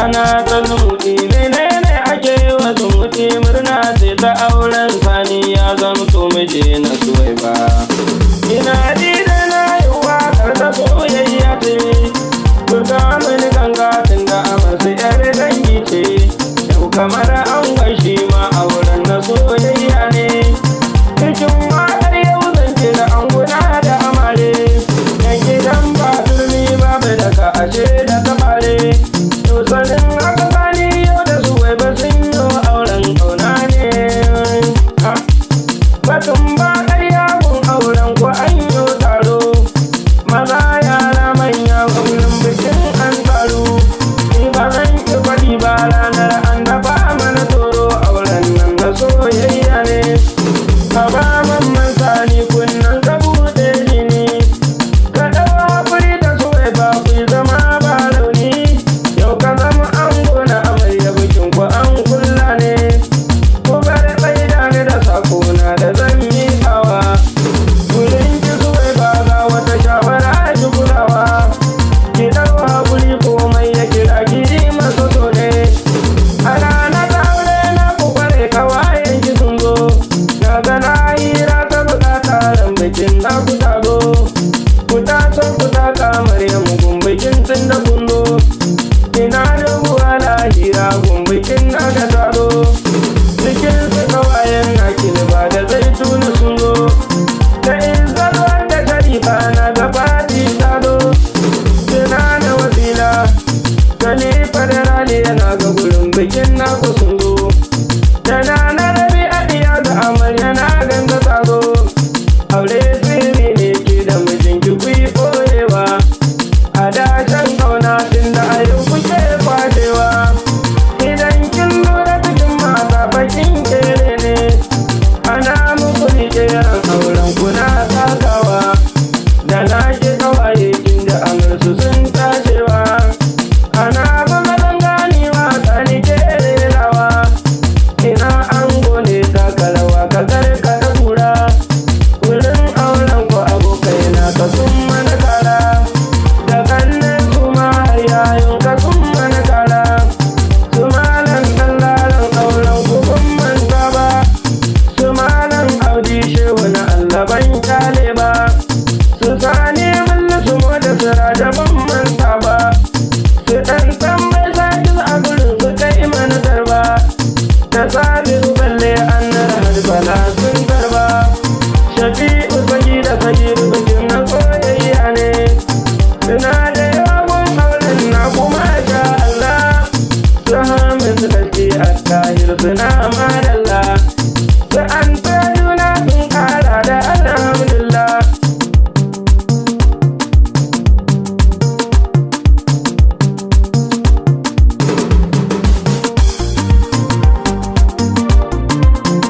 ana ta zumuɗi menene ake wa zumuɗi murna sai ta auren sani ya zamto miji na Suwaiba. Ina ji da na yi waƙar da soyayya ce, ku ga mini ganga tun da amarsu yar dangi ce, yau kamar an gashi ma auren na soyayya ne. Cikin waƙar yau zan kira anguna da amare, yan gidan ba turmi babu daga ashe da tabare. Yau sanin haka sani yau da Suwaiba sun yi auren ƙauna ne. Batun ba ƙarya gun auren ku an yi taro, maza yara manya kullum bikin an taru. Ni ba zan ki faɗi ba ranar an dafa mana toro, auren nan na soyayya ne. Ka ba mamman sani kunnan ka buɗe jini, ka ɗau haƙuri da Suwaiba ku zama ba rauni. Yau ka zama ango na amarya bikin ku an kulla ne. Ku bar tsaida ni da sakona da zan miƙawa, wurin ki Suwaiba ga wata shawara ki kulawa. Ki ɗau haƙuri komai ya kira ki yi masa so ne. A ranar aure na ku kware kawayen ki sun zo, na ga na hira ta buƙata ran bikin na ku tazo. Ku taso ku taka Maryamu gun bikin tun da kun zo. Ina da buwa lahira gun bikin na ka tazo. Cikin su kawayen na kilba da zaituna sun zo, da izzarwar da sharifa na gabati ta zo. Suna da wasila Khalifa da Rali yana ga gurin bikin naku sun zo, da na rabi a diya da amarya na ganga ta zo. Aure sirri ne ke da mijinki ku yi ɓoyewa, a dashen ƙauna tun da a yau kuke kwashewa. Idan kin lura cikin mata bakin kere ne, ana muku riƙeran auren kuna takawa. Da na ke kawaye kin da amarsu sun tashewa, ana buga zanganiwa ta ni ke rerawa. Ina ango ne takarawa ka karkata kura, wurin auren ku abokai na ka sun mana kara. Da kannen su ma har yayin ka sun mana kara. Su malan dallalan auren ku kun manta ba, su malan audi shehu na Allah ban kyale ba. Su sani mullu su moda sira da ban manta ba, su ɗan tambayi sakil a gurin su kai mana tarba. Da sabiru balle an nara har bala sun tarba. Shafi'u sagi da sagiru bikin na soyayya ne. Suna da yawan auren na kuma sha Allah, su hamin su kashi a tahir suna ma da